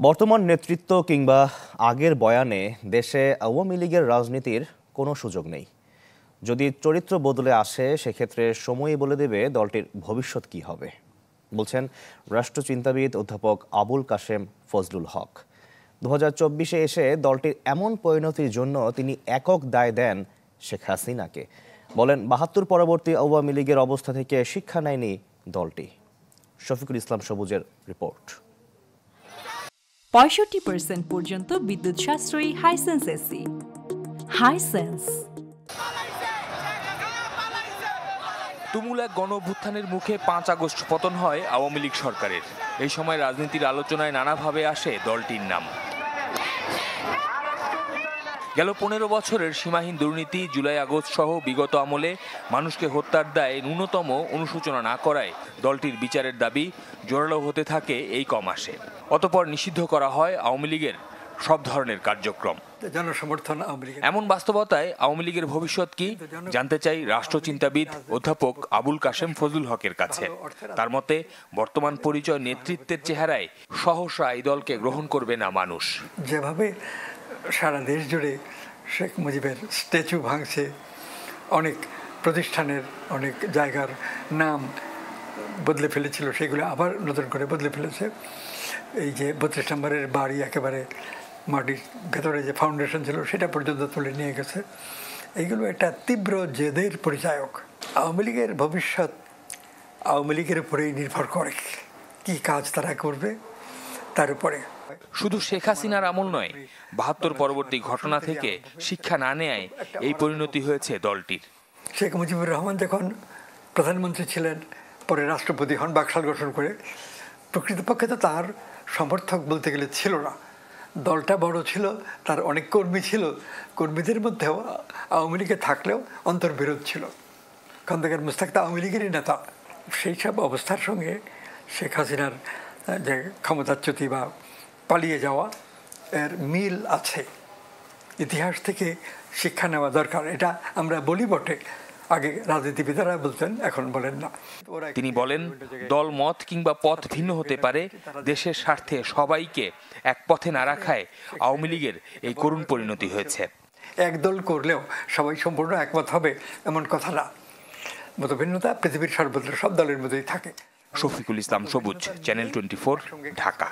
বর্তমান নেতৃত্ব কিংবা আগের বয়ানে দেশে আওয়ামী লীগের রাজনীতির কোনো সুযোগ নেই। যদি চরিত্র বদলে আসে সেক্ষেত্রে সময়ই বলে দেবে দলটির ভবিষ্যৎ কী হবে, বলছেন রাষ্ট্রচিন্তাবিদ অধ্যাপক আবুল কাশেম ফজলুল হক। 2024-এ এসে দলটির এমন পরিণতির জন্য তিনি একক দায় দেন শেখ হাসিনাকে। বলেন 72 পরবর্তী আওয়ামী লীগের অবস্থা থেকে শিক্ষা নেয়নি দলটি। শফিকুল ইসলাম সবুজের রিপোর্ট। 65% পর্যন্ত বিদ্যুৎ সাশ্রয়ী হাইসেন্স এসি। হাইসেন্স তুমুল এক গণ-অভ্যুত্থানের মুখে 5 আগস্ট পতন হয় আওয়ামী লীগ সরকারের। এই সময় রাজনীতির আলোচনায় নানাভাবে আসে দলটির নাম। গেল 15 বছরের সীমাহীন দুর্নীতি, জুলাই আগস্ট সহ বিগত আমলে মানুষকে হত্যার দায়ে ন্যূনতম অনুশোচনা না করায় দলটির বিচারের দাবি জোরালো হতে থাকে এই কমাসে। অতঃপর নিষিদ্ধ করা হয় আওয়ামী লীগের সব ধরনের কার্যক্রম। এমন বাস্তবতায় আওয়ামী লীগের ভবিষ্যৎ কি জানতে চাই রাষ্ট্রচিন্তাবিদ অধ্যাপক আবুল কাশেম ফজলুল হকের কাছে। তার মতে বর্তমান পরিচয় নেতৃত্বের চেহারায় সহসা এই দলকে গ্রহণ করবে না মানুষ। যেভাবে সারা দেশ জুড়ে শেখ মুজিবের স্ট্যাচু ভাঙছে, অনেক প্রতিষ্ঠানের অনেক জায়গার নাম বদলে ফেলেছিল, সেগুলো আবার নতুন করে বদলে ফেলেছে। এই যে 32 নম্বরের বাড়ি একেবারে মাটির ভেতরে যে ফাউন্ডেশন ছিল সেটা পর্যন্ত তুলে নিয়ে গেছে। এইগুলো একটা তীব্র জেদের পরিচায়ক। আওয়ামী লীগের ভবিষ্যৎ আওয়ামী লীগের উপরেই নির্ভর করে, কি কাজ তারা করবে তার উপরে। শুধু শেখ হাসিনার আমল নয়, 72 পরবর্তী ঘটনা থেকে শিক্ষা না নেয় এই পরিণতি হয়েছে দলটির। শেখ মুজিবুর রহমান যখন প্রধানমন্ত্রী ছিলেন, পরে রাষ্ট্রপতি হন বাকশাল গঠন করে, প্রকৃতপক্ষে তো তার সমর্থক বলতে গেলে ছিল না। দলটা বড় ছিল, তার অনেক কর্মী ছিল, কর্মীদের মধ্যেও আওয়ামী লীগে থাকলেও অন্তর্বিরোধ ছিল। খন্দকার মুশতাক তো আওয়ামী লীগেরই নেতা। সেই সব অবস্থার সঙ্গে শেখ হাসিনার যে ক্ষমতাচ্যুতি বা পালিয়ে যাওয়া এর মিল আছে। ইতিহাস থেকে শিক্ষা নেওয়া দরকার, এটা আমরা বলি বটে, আগে রাজনীতিবিদেরা বলতেন, এখন বলেন না। তিনি বলেন দল মত কিংবা পথ ভিন্ন হতে পারে, দেশের স্বার্থে সবাইকে এক পথে না রাখায় আওয়ামী লীগের এই করুণ পরিণতি হয়েছে। এক দল করলেও সবাই সম্পূর্ণ একমত হবে এমন কথা না। মতভিন্নতা পৃথিবীর সর্বত্র সব দলের মধ্যেই থাকে। শফিকুল ইসলাম সবুজ, চ্যানেল 24, ঢাকা।